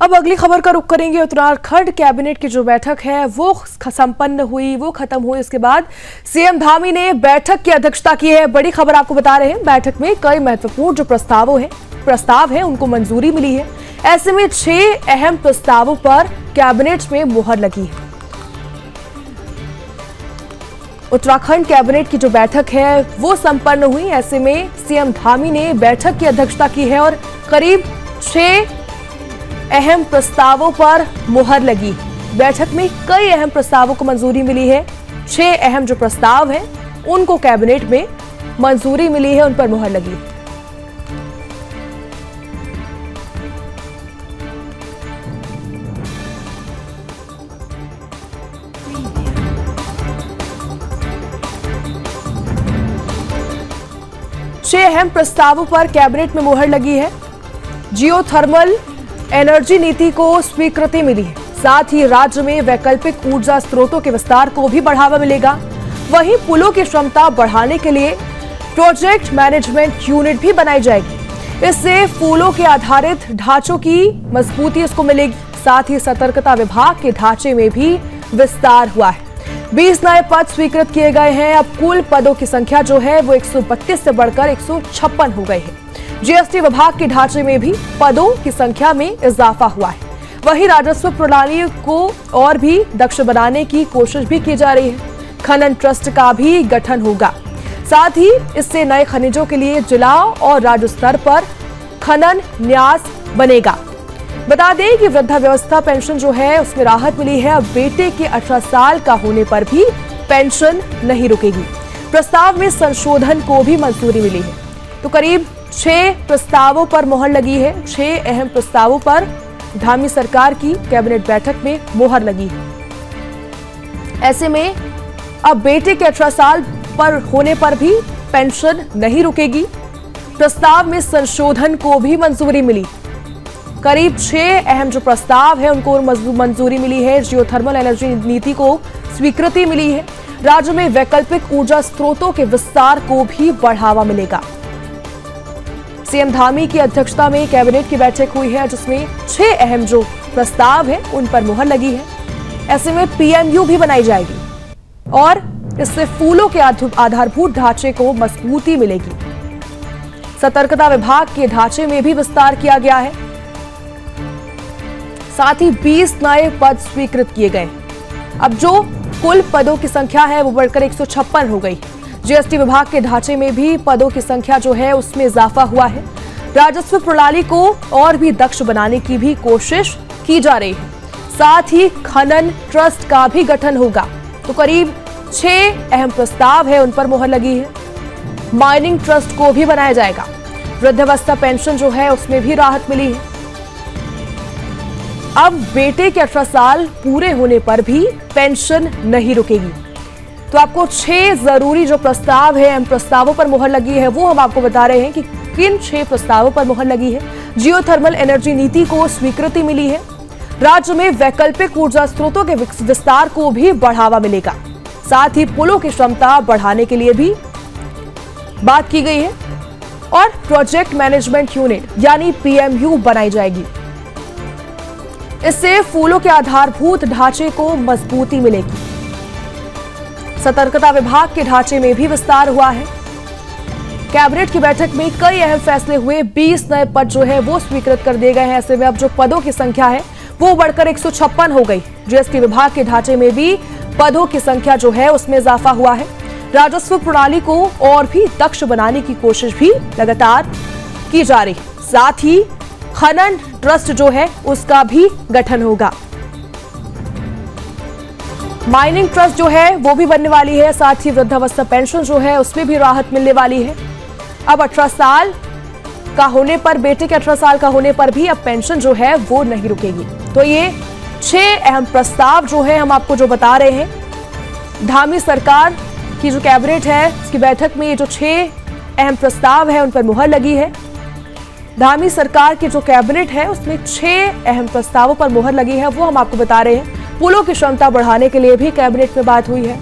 अब अगली खबर का रुख करेंगे। उत्तराखंड कैबिनेट की जो बैठक है वो संपन्न हुई, वो खत्म हुई। इसके बाद सीएम धामी ने बैठक की अध्यक्षता की है। बड़ी खबर आपको बता रहे हैं, बैठक में कई महत्वपूर्ण जो प्रस्ताव है उनको मंजूरी मिली है। ऐसे में 6 अहम प्रस्तावों पर कैबिनेट में मुहर लगी है। उत्तराखंड कैबिनेट की जो बैठक है वो संपन्न हुई। ऐसे में सीएम धामी ने बैठक की अध्यक्षता की है और करीब 6 अहम प्रस्तावों पर मुहर लगी। बैठक में कई अहम प्रस्तावों को मंजूरी मिली है। 6 अहम जो प्रस्ताव हैं उनको कैबिनेट में मंजूरी मिली है, उन पर मुहर लगी है। छह अहम प्रस्तावों पर कैबिनेट में मुहर लगी है। जियोथर्मल एनर्जी नीति को स्वीकृति मिली है। साथ ही राज्य में वैकल्पिक ऊर्जा स्रोतों के विस्तार को भी बढ़ावा मिलेगा। वहीं पुलों की क्षमता बढ़ाने के लिए प्रोजेक्ट मैनेजमेंट यूनिट भी बनाई जाएगी। इससे पुलों के आधारित ढांचों की मजबूती इसको मिलेगी। साथ ही सतर्कता विभाग के ढांचे में भी विस्तार हुआ है। 20 नए पद स्वीकृत किए गए हैं। अब कुल पदों की संख्या जो है वो 132 से बढ़कर 156 हो गई है। जीएसटी विभाग के ढांचे में भी पदों की संख्या में इजाफा हुआ है। वहीं राजस्व प्रणाली को और भी दक्ष बनाने की कोशिश भी की जा रही है। खनन ट्रस्ट का भी गठन होगा। साथ ही इससे नए खनिजों के लिए जिला और राज्य स्तर पर खनन न्यास बनेगा। बता दें कि वृद्धावस्था पेंशन जो है उसमें राहत मिली है। अब बेटे के 18 साल का होने पर भी पेंशन नहीं रुकेगी। प्रस्ताव में संशोधन को भी मंजूरी मिली है। तो करीब 6 प्रस्तावों पर मुहर लगी है। 6 अहम प्रस्तावों पर धामी सरकार की कैबिनेट बैठक में मुहर लगी है। ऐसे में अब बेटे के 18 साल पर होने पर भी पेंशन नहीं रुकेगी। प्रस्ताव में संशोधन को भी मंजूरी मिली। करीब 6 अहम जो प्रस्ताव है उनको मंजूरी मिली है। जियोथर्मल एनर्जी नीति को स्वीकृति मिली है। राज्य में वैकल्पिक ऊर्जा स्रोतों के विस्तार को भी बढ़ावा मिलेगा। सीएम धामी की अध्यक्षता में कैबिनेट की बैठक हुई है जिसमें 6 अहम जो प्रस्ताव है उन पर मुहर लगी है। ऐसे में पीएमयू भी बनाई जाएगी और इससे फूलों के आधारभूत ढांचे को मजबूती मिलेगी। सतर्कता विभाग के ढांचे में भी विस्तार किया गया है। साथ ही 20 नए पद स्वीकृत किए गए। अब जो कुल पदों की संख्या है वो बढ़कर 156 हो गई। जीएसटी विभाग के ढांचे में भी पदों की संख्या जो है उसमें इजाफा हुआ है। राजस्व प्रणाली को और भी दक्ष बनाने की भी कोशिश की जा रही है। साथ ही खनन ट्रस्ट का भी गठन होगा। तो करीब 6 अहम प्रस्ताव है उन पर मुहर लगी है। माइनिंग ट्रस्ट को भी बनाया जाएगा। वृद्धावस्था पेंशन जो है उसमें भी राहत मिली है। अब बेटे के 18 साल पूरे होने पर भी पेंशन नहीं रुकेगी। तो आपको 6 जरूरी जो प्रस्ताव है, प्रस्तावों पर मुहर लगी है, वो हम आपको बता रहे हैं कि किन 6 प्रस्तावों पर मुहर लगी है। जियोथर्मल एनर्जी नीति को स्वीकृति मिली है। राज्य में वैकल्पिक ऊर्जा स्रोतों के विस्तार को भी बढ़ावा मिलेगा। साथ ही पुलों की क्षमता बढ़ाने के लिए भी बात की गई है और प्रोजेक्ट मैनेजमेंट यूनिट यानी पीएमयू बनाई जाएगी। इससे फूलों के आधारभूत ढांचे को मजबूती मिलेगी। सतर्कता विभाग के ढांचे में भी विस्तार हुआ है। कैबिनेट की बैठक में कई अहम फैसले हुए। 20 नए पद जो है वो स्वीकृत कर दिए गए हैं। ऐसे में अब जो पदों की संख्या है वो बढ़कर 156 हो गई। जीएसटी विभाग के ढांचे में भी पदों की संख्या जो है उसमें इजाफा हुआ है। राजस्व प्रणाली को और भी दक्ष बनाने की कोशिश भी लगातार की जा रही है। साथ ही खनन ट्रस्ट जो है उसका भी गठन होगा। माइनिंग ट्रस्ट जो है वो भी बनने वाली है। साथ ही वृद्धावस्था पेंशन जो है उसमें भी राहत मिलने वाली है। अब 18 साल का होने पर, बेटे के 18 साल का होने पर भी अब पेंशन जो है वो नहीं रुकेगी। तो ये 6 अहम प्रस्ताव जो है हम आपको जो बता रहे हैं। धामी सरकार की जो कैबिनेट है उसकी बैठक में ये जो 6 अहम प्रस्ताव है उन पर मुहर लगी है। धामी सरकार की जो कैबिनेट है उसमें 6 अहम प्रस्तावों पर मुहर लगी है, वो हम आपको बता रहे हैं। पुलों की क्षमता बढ़ाने के लिए भी कैबिनेट में बात हुई है।